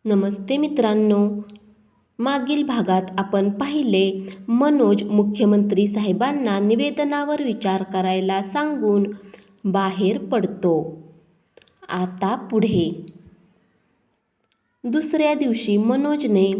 नमस्ते मित्रांनो. मागील भागात आपण पाहिले मनोज मुख्यमंत्री साहेबांना निवेदनावर विचार करायला सांगून बाहेर पडतो. आता पुढे. दुसऱ्या दिवशी मनोजने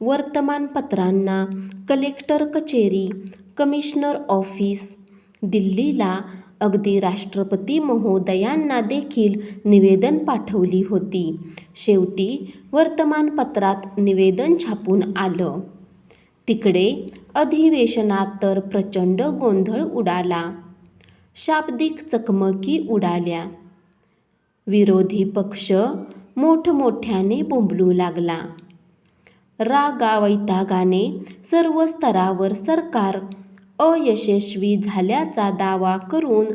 वर्तमानपत्रांना, कलेक्टर कचेरी, कमिशनर ऑफिस, दिल्लीला अगदी राष्ट्रपती महोदयांना देखील निवेदन पाठवली होती. शेवटी वर्तमानपत्रात निवेदन छापून आलं. तिकडे अधिवेशनात तर प्रचंड गोंधळ उडाला. शाब्दिक चकमकी उडाल्या. विरोधी पक्ष मोठमोठ्याने बोंबलू लागला. रागावैतागाने सर्व स्तरावर सरकार अयशस्वी झाल्याचा दावा करून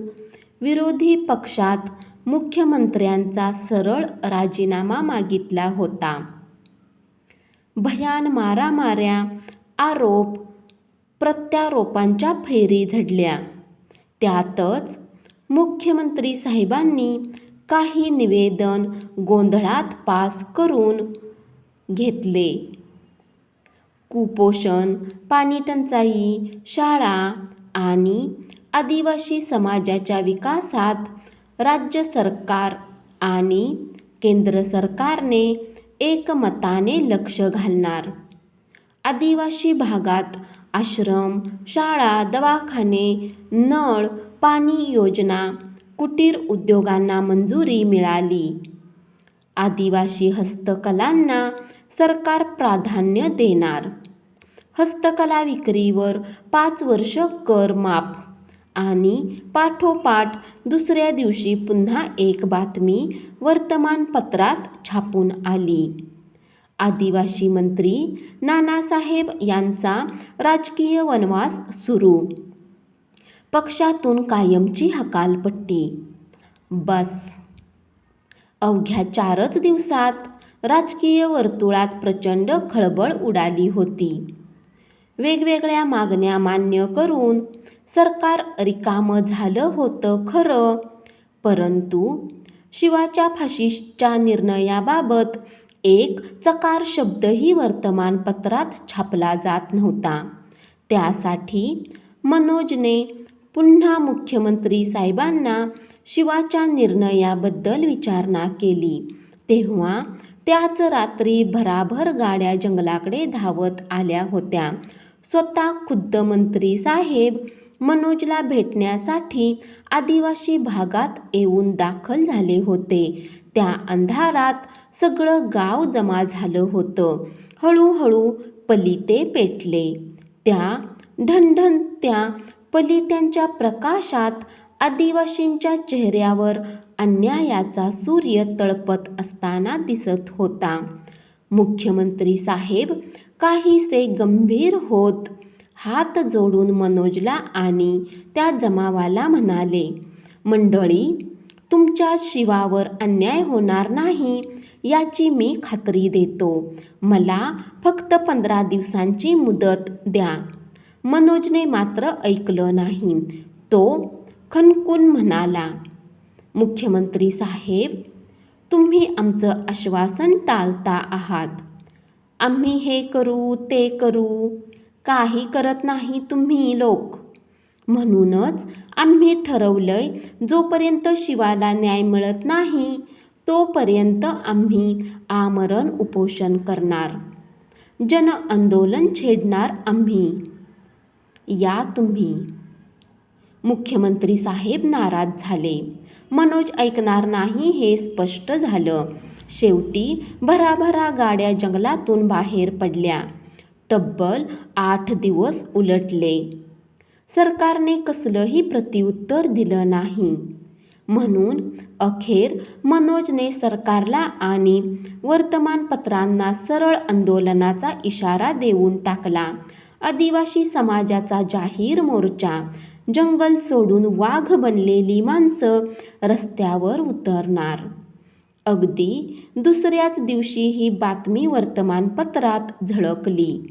विरोधी पक्षात मुख्यमंत्र्यांचा सरळ राजीनामा मागितला होता. भयान मारामाऱ्या, आरोप प्रत्यारोपांच्या फैरी झडल्या. त्यातच मुख्यमंत्री साहेबांनी काही निवेदन गोंधळात पास करून घेतले. कुपोषण, पाणीटंचाई, शाळा आणि आदिवासी समाजाच्या विकासात राज्य सरकार आणि केंद्र सरकारने एकमताने लक्ष घालणार. आदिवासी भागात आश्रम, शाळा, दवाखाने, नळ पाणी योजना, कुटीर उद्योगांना मंजुरी मिळाली. आदिवासी हस्तकलांना सरकार प्राधान्य देणार. हस्तकला विक्रीवर 5 वर्ष कर माफ. आणि पाठोपाठ दुसऱ्या दिवशी पुन्हा एक बातमी वर्तमानपत्रात छापून आली. आदिवासी मंत्री नानासाहेब यांचा राजकीय वनवास सुरू. पक्षातून कायमची हकालपट्टी. बस. अवघ्या 4च दिवसात राजकीय वर्तुळात प्रचंड खळबळ उडाली होती. वेगवेगळ्या मागण्या मान्य करून सरकार रिकामं झालं होतं खरं, परंतु शिवाच्या फाशीच्या निर्णयाबाबत एक चकार शब्दही वर्तमानपत्रात छापला जात नव्हता. त्यासाठी मनोजने पुन्हा मुख्यमंत्री साहेबांना शिवाच्या निर्णयाबद्दल विचारणा केली. तेव्हा त्याच रात्री भराभर गाड्या जंगलाकडे धावत आल्या होत्या. स्वतः खुद्द मंत्री साहेब मनोजला भेटण्यासाठी आदिवासी भागात येऊन दाखल झाले होते. त्या अंधारात सगळं गाव जमा झालं होतं. हळूहळू पलिते पेटले. त्या ढणढणत्या पलित्यांच्या प्रकाशात आदिवासींच्या चेहऱ्यावर अन्यायाचा सूर्य तळपत असताना दिसत होता. मुख्यमंत्री साहेब काहीसे गंभीर होत हात जोडून मनोजला आणि त्या जमावाला म्हणाले, मंडळी, तुमच्या शिवावर अन्याय होणार नाही याची मी खात्री देतो. मला फक्त 15 दिवसांची मुदत द्या. मनोजने मात्र ऐकलं नाही. तो खणकून म्हणाला, मुख्यमंत्री साहेब, तुम्ही आमचं आश्वासन टाळता आहात. आम्ही हे करू ते करू, काही करत नाही तुम्ही लोक. म्हणूनच आम्ही ठरवलंय, जोपर्यंत शिवाला न्याय मिळत नाही तोपर्यंत आम्ही आमरण उपोषण करणार. जन आंदोलन छेडणार आम्ही. या तुम्ही. मुख्यमंत्री साहेब नाराज झाले. मनोज ऐकणार नाही हे स्पष्ट झालं. शेवटी भराभरा गाड्या जंगलातून बाहेर पडल्या. तब्बल 8 दिवस उलटले. सरकारने कसलंही प्रत्युत्तर दिलं नाही. म्हणून अखेर मनोजने सरकारला आणि वर्तमानपत्रांना सरळ आंदोलनाचा इशारा देऊन टाकला. आदिवासी समाजाचा जाहीर मोर्चा. जंगल सोडून वाघ बनलेली माणसं रस्त्यावर उतरणार. अगदी दुसऱ्याच दिवशी ही बातमी वर्तमानपत्रात झळकली.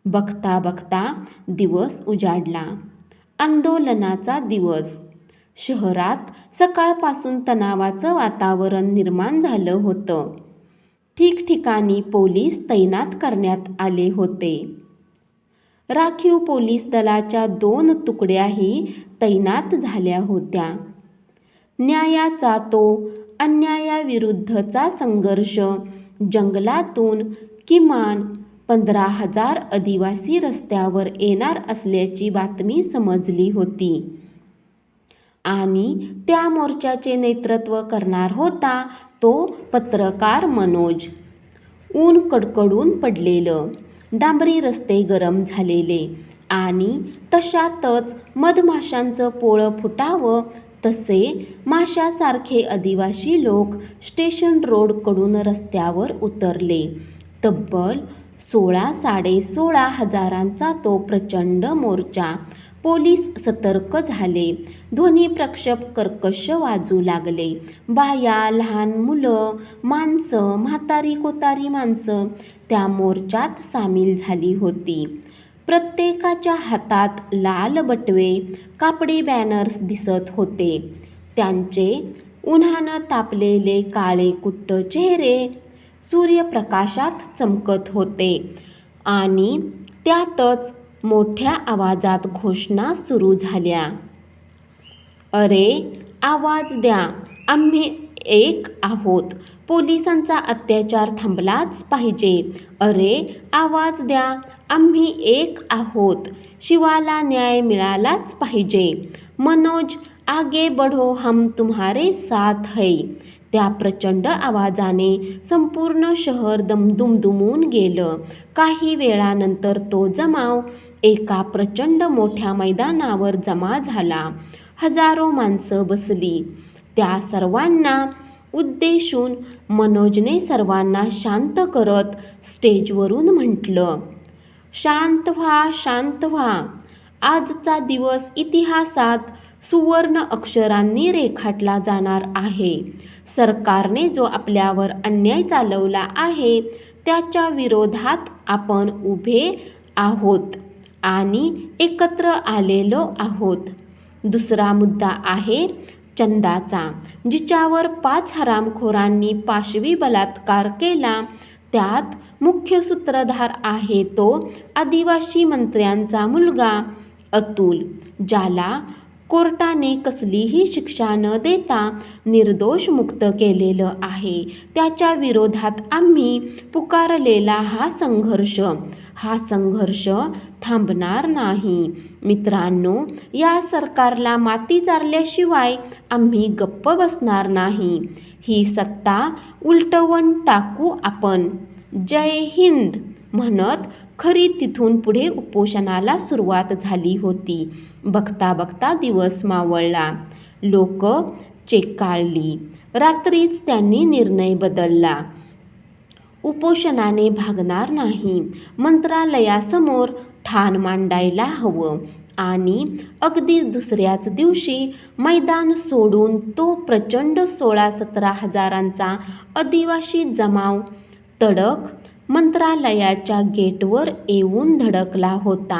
बघता बघता दिवस उजाडला. आंदोलनाचा दिवस. शहरात सकाळपासून तणावाचं वातावरण निर्माण झालं होतं. ठिकठिकाणी पोलीस तैनात करण्यात आले होते. राखीव पोलीस दलाच्या 2 तुकड्याही तैनात झाल्या होत्या. न्यायाचा तो अन्यायाविरुद्धचा संघर्ष जंगलातून किमान 15,000 आदिवासी रस्त्यावर येणार असल्याची बातमी समजली होती आणि त्या मोर्चाचे नेतृत्व करणार होता तो पत्रकार मनोज. ऊन कडकडून पडलेलं, डांबरी रस्ते गरम झालेले आणि तशातच मधमाशांचं पोळं फुटावं तसे माशासारखे आदिवासी लोक स्टेशन रोडकडून रस्त्यावर उतरले. तब्बल 16-16.5 हजारांचा तो प्रचंड मोर्चा. पोलीस सतर्क झाले. ध्वनिप्रक्षेप कर्कश वाजू लागले. बाया, लहान मुलं, माणसं, म्हातारी कोतारी माणसं त्या मोर्चात सामील झाली होती. प्रत्येकाच्या हातात लाल बटवे, कापडी बॅनर्स दिसत होते. त्यांचे उन्हानं तापलेले काळेकुट्ट चेहरे सूर्यप्रकाशात चमकत होते आणि त्यातच मोठ्या आवाजात घोषणा सुरू झाल्या. अरे आवाज द्या, आम्ही एक आहोत. पोलिसांचा अत्याचार थांबलाच पाहिजे. अरे आवाज द्या, आम्ही एक आहोत. शिवाला न्याय मिळालाच पाहिजे. मनोज आगे बढो, हम तुम्हारे साथ है. त्या प्रचंड आवाजाने संपूर्ण शहर दुमदुमून गेलं. काही वेळानंतर तो जमाव एका प्रचंड मोठ्या मैदानावर जमा झाला. हजारो माणसं बसली. त्या सर्वांना उद्देशून मनोजने सर्वांना शांत करत स्टेजवरून म्हटलं, शांत व्हा, शांत व्हा. आजचा दिवस इतिहासात सुवर्ण अक्षरांनी रेखाटला जाणार आहे. सरकारने जो आपल्यावर अन्याय चालवला आहे त्याच्या विरोधात आपण उभे आहोत आणि एकत्र आलेलो आहोत. दुसरा मुद्दा आहे चंदाचा. जिच्यावर 5 हरामखोरांनी पाशवी बलात्कार केला त्यात मुख्य सूत्रधार आहे तो आदिवासी मंत्र्यांचा मुलगा अतुल, ज्याला कोर्टाने कसलीही शिक्षा न देता निर्दोष मुक्त केलेलं आहे. त्याच्या विरोधात आम्ही पुकारलेला हा संघर्ष थांबणार नाही. मित्रांनो, या सरकारला माती चारल्याशिवाय आम्ही गप्प बसणार नाही. ही सत्ता उलटवून टाकू आपण. जय हिंद म्हणत खरी तिथून पुढे उपोषणाला सुरुवात झाली होती. बघता बघता दिवस मावळला. लोक चेकाळली. रात्रीच त्यांनी निर्णय बदलला. उपोषणाने भागणार नाही. मंत्रालयासमोर ठाण मांडायला हवं आणि अगदी दुसऱ्याच दिवशी मैदान सोडून तो प्रचंड 16-17 हजारांचा आदिवासी जमाव तडक मंत्रालयाच्या गेटवर येऊन धडकला होता.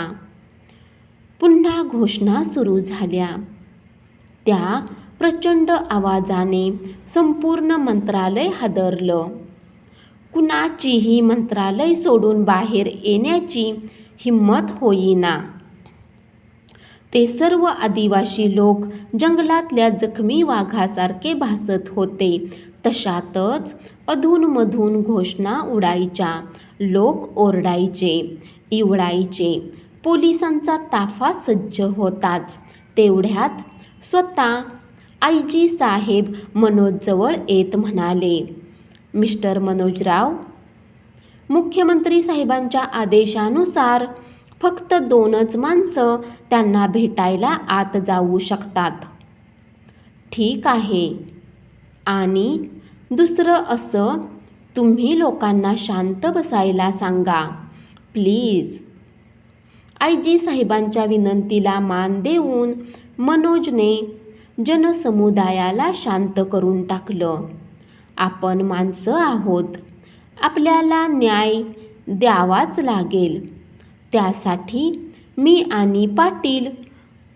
पुन्हा घोषणा सुरू झाल्या. त्या प्रचंड आवाजाने संपूर्ण मंत्रालय हादरलं. कुणाचीही मंत्रालय सोडून बाहेर येण्याची हिम्मत होईना. ते सर्व आदिवासी लोक जंगलातल्या जखमी वाघासारखे भासत होते. तशातच अधूनमधून घोषणा उडायच्या. लोक ओरडायचे, इवळायचे. पोलिसांचा ताफा सज्ज होताच. तेवढ्यात स्वतः आयजी साहेब मनोजजवळ येत म्हणाले, मिस्टर मनोजराव, मुख्यमंत्री साहेबांच्या आदेशानुसार फक्त 2च माणसं त्यांना भेटायला आत जाऊ शकतात. ठीक आहे. आणि दुसरं असं, तुम्ही लोकांना शांत बसायला सांगा प्लीज. आयजी साहेबांच्या विनंतीला मान देऊन मनोजने जनसमुदायाला शांत करून टाकलं. आपण माणसं आहोत. आपल्याला न्याय द्यावाच लागेल. त्यासाठी मी आणि पाटील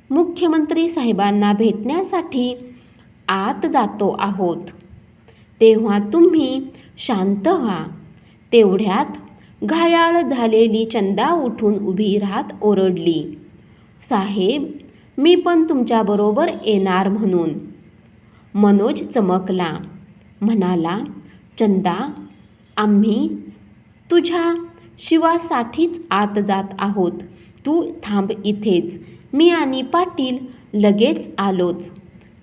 मुख्यमंत्री साहेबांना भेटण्यासाठी आत जातो आहोत. तेव्हा तुम्ही शांत व्हा. तेवढ्यात घायाळ झालेली चंदा उठून उभी राहत ओरडली, साहेब, मी पण तुमच्याबरोबर येणार म्हणून. मनोज चमकला, म्हणाला, चंदा, आम्ही तुझ्या शिवासाठीच आत जात आहोत. तू थांब इथेच. मी आणि पाटील लगेच आलोच.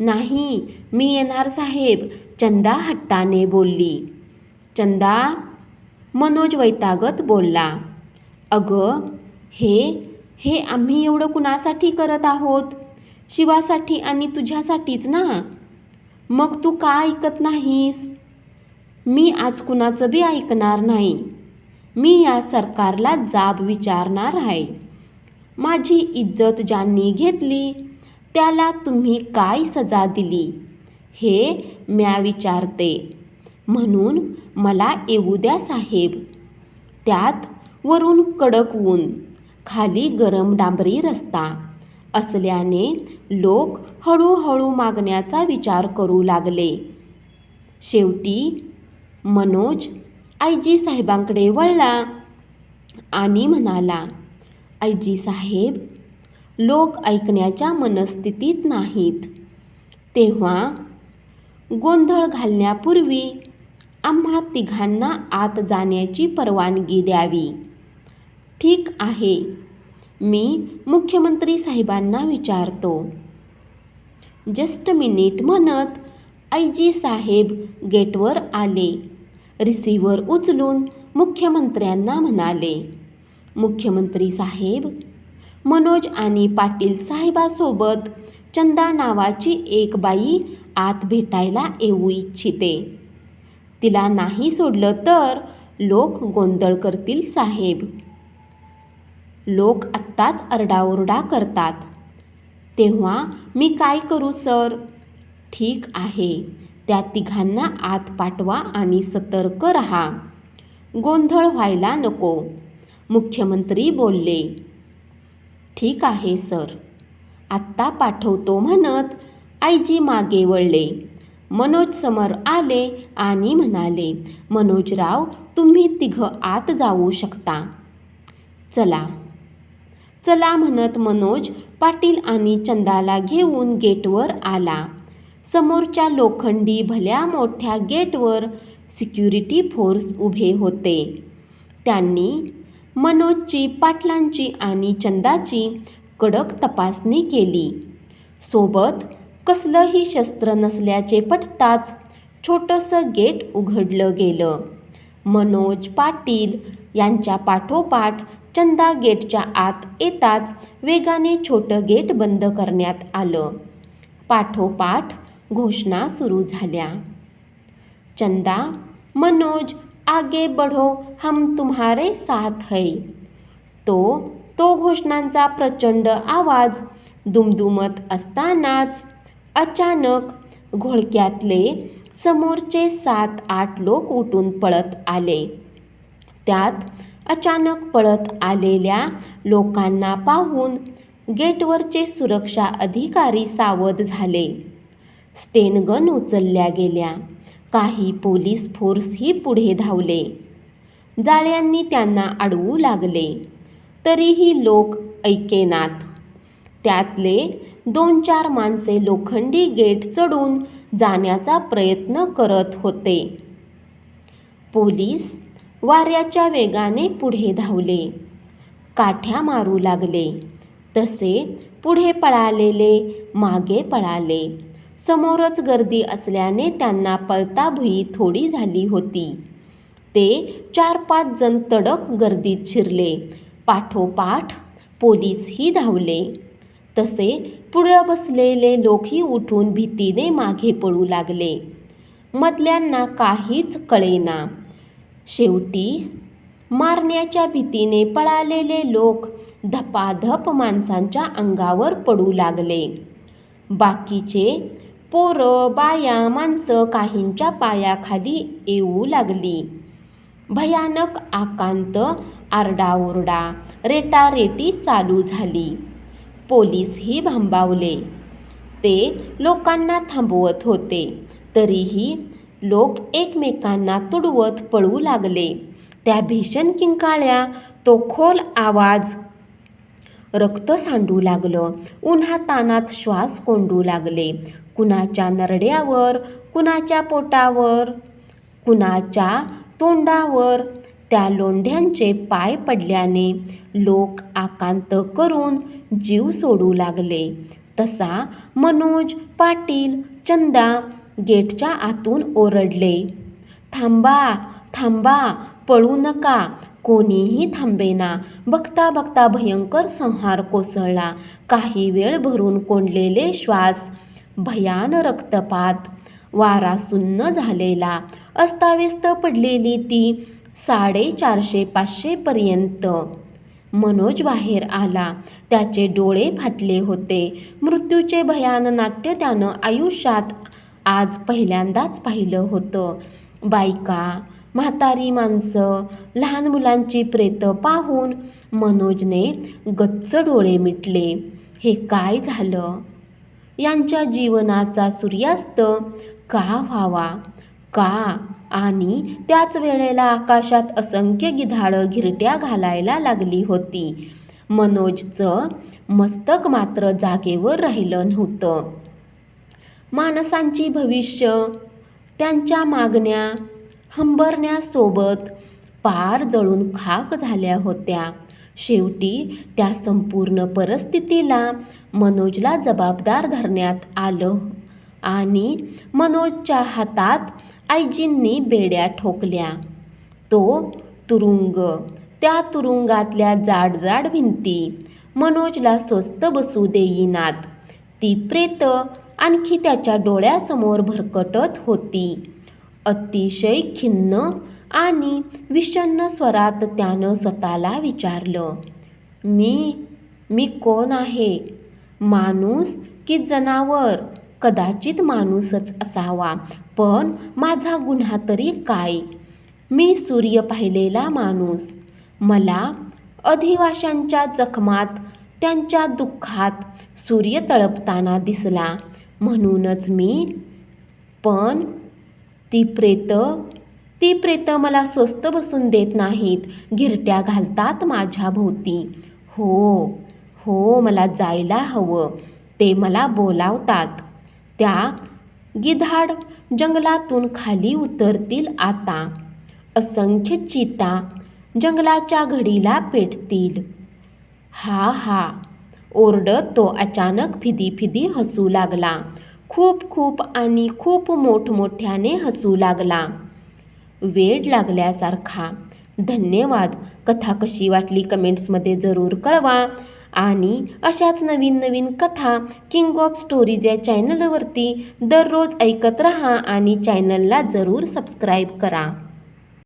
नाही, मी येणार साहेब, चंदा हट्टाने बोलली. चंदा, मनोज वैतागत बोलला, अगं, हे आम्ही एवढं कुणासाठी करत आहोत? शिवासाठी आणि तुझ्यासाठीच ना. मग तू का ऐकत नाहीस? मी आज कुणाचं बी ऐकणार नाही. मी या सरकारला जाब विचारणार आहे. माझी इज्जत ज्यांनी घेतली त्याला तुम्ही काय सजा दिली हे म्या विचारते. म्हणून मला येऊ द्या साहेब. त्यात वरून कडक ऊन, खाली गरम डांबरी रस्ता असल्याने लोक हळूहळू मागण्याचा विचार करू लागले. शेवटी मनोज आयजी साहेबांकडे वळला आणि म्हणाला, आयजी साहेब, लोक ऐकण्याच्या मनस्थितीत नाहीत. तेव्हा गोंधळ घालण्यापूर्वी आम्हा तिघांना आत जाण्याची परवानगी द्यावी. ठीक आहे, मी मुख्यमंत्री साहेबांना विचारतो. जस्ट मिनिट म्हणत आयजी साहेब गेटवर आले. रिसिव्हर उचलून मुख्यमंत्र्यांना म्हणाले, मुख्यमंत्री साहेब, मनोज आणि पाटील साहेबासोबत चंदा नावाची एक बाई आत भेटायला येऊ इच्छिते. तिला नाही सोडलं तर लोक गोंधळ करतील साहेब. लोक आत्ताच आरडाओरडा करतात. तेव्हा मी काय करू सर? ठीक आहे, त्या तिघांना आत पाठवा आणि सतर्क रहा. गोंधळ व्हायला नको. मुख्यमंत्री बोलले. ठीक आहे सर, आत्ता पाठवतो म्हणत आयजी मागे वळले. मनोज समोर आले आणि म्हणाले, मनोजराव, तुम्ही तिघं आत जाऊ शकता. चला चला म्हणत मनोज पाटील आणि चंदाला घेऊन गेटवर आला. समोरच्या लोखंडी भल्या मोठ्या गेटवर सिक्युरिटी फोर्स उभे होते. त्यांनी मनोजची, पाटलांची आणि चंदाची कडक तपासणी केली. सोबत कसलंही शस्त्र नसल्याचे पटताच छोटंसं गेट उघडलं गेलं. मनोज पाटील यांच्या पाठोपाठ चंदा गेटच्या आत येताच वेगाने छोटं गेट बंद करण्यात आलं. पाठोपाठ घोषणा सुरू झाल्या. चंदा, मनोज, आगे बढ़ो, हम तुम्हारे साथ है. तो घोषणांचा प्रचंड आवाज दुमदुमत असतानाच अचानक घोळक्यातले समोरचे 7-8 लोक उठून पळत आले. त्यात अचानक पळत आलेल्या लोकांना पाहून गेटवरचे सुरक्षा अधिकारी सावध झाले. स्टेनगन उचलल्या गेल्या. काही पोलीस फोर्सही पुढे धावले. जाळ्यांनी त्यांना अडवू लागले. तरीही लोक ऐकेनात. त्यातले 2-4 माणसे लोखंडी गेट चढून जाण्याचा प्रयत्न करत होते. पोलीस वाऱ्याच्या वेगाने पुढे धावले. काठ्या मारू लागले. तसे पुढे पळालेले मागे पळाले. समोरच गर्दी असल्याने त्यांना पळता भुई थोडी झाली होती. ते 4-5 जण तडक गर्दीत शिरले. पाठोपाठ पोलीसही धावले. तसे पुढे बसलेले लोकही उठून भीतीने मागे पळू लागले. मधल्यांना काहीच कळेना. शेवटी मारण्याच्या भीतीने पळालेले लोक धपाधप माणसांच्या अंगावर पडू लागले. बाकीचे पोरं, बाया, माणसं काहींच्या पायाखाली येऊ लागली. भयानक आकांत आरडाओरडा, रेटारेटी चालू झाली. पोलीसही भांबावले. ते लोकांना थांबवत होते. तरीही लोक एकमेकांना तुडवत पळू लागले. त्या भीषण किंकाळ्या, तो खोल आवाज, रक्त सांडू लागलं. उन्हातानात श्वास कोंडू लागले. कुणाच्या नरड्यावर, कुणाच्या पोटावर, कुणाच्या तोंडावर. त्या लोंढ्यांचे पाय पडल्याने लोक आकांत करून जीव सोडू लागले. तसा मनोज, पाटील, चंदा गेटच्या आतून ओरडले, थांबा, थांबा, पळू नका. कोणीही थांबेना. बघता बघता भयंकर संहार कोसळला. काही वेळ भरून कोंडलेले श्वास, भयान रक्तपात, वारा सुन्न झालेला, अस्ताव्यस्त पडलेली ती 450-500 पर्यंत. मनोज बाहेर आला. त्याचे डोळे फाटले होते. मृत्यूचे भयान नाट्य त्यानं आयुष्यात आज पहिल्यांदाच पाहिलं होतं. बायका, म्हातारी माणसं, लहान मुलांची प्रेतं पाहून मनोजने गच्च डोळे मिटले. हे काय झालं? यांच्या जीवनाचा सूर्यास्त का व्हावा? का? आणि त्याच वेळेला आकाशात असंख्य गिधाडं घिरट्या घालायला लागली होती. मनोजचं मस्तक मात्र जागेवर राहिलं नव्हतं. माणसांची भविष्य, त्यांच्या मागण्या, हंबरण्यासोबत पार जळून खाक झाल्या होत्या. शेवटी त्या संपूर्ण परिस्थितीला मनोजला जबाबदार धरण्यात आलं आणि मनोजच्या हातात आईजींनी बेड्या ठोकल्या. तो तुरुंग, त्या तुरुंगातल्या जाड भिंती मनोजला स्वस्थ बसू देईनात. ती प्रेतं आणखी त्याच्या डोळ्यासमोर भरकटत होती. अतिशय खिन्न आणि विषण्ण स्वरात त्यानं स्वतःला विचारलं, मी कोण आहे? माणूस की जनावर? कदाचित माणूसच असावा, पण माझा गुन्हा तरी काय? मी सूर्य पाहिलेला माणूस. मला अधिवाशांच्या जखमात, त्यांच्या दुःखात सूर्य तळपताना दिसला, म्हणूनच मी. पण ती प्रेतं मला स्वस्थ बसून देत नाहीत. घिरट्या घालतात माझ्या भोवती. हो, मला जायला हवं. ते मला बोलावतात. त्या गिधाड जंगलातून खाली उतरतील आता. असंख्य चिता जंगलाच्या घडीला पेटतील. हा, ओरडत तो अचानक फिदी हसू लागला. खूप मोठमोठ्याने हसू लागला. वेड लागल्यासारखा. धन्यवाद. कथा कशी वाटली कमेंट्समध्ये जरूर कळवा. आणि अशाच नवीन कथा किंग ऑफ स्टोरीज या चॅनलवरती दररोज ऐकत रहा आणि चॅनलला जरूर सबस्क्राईब करा.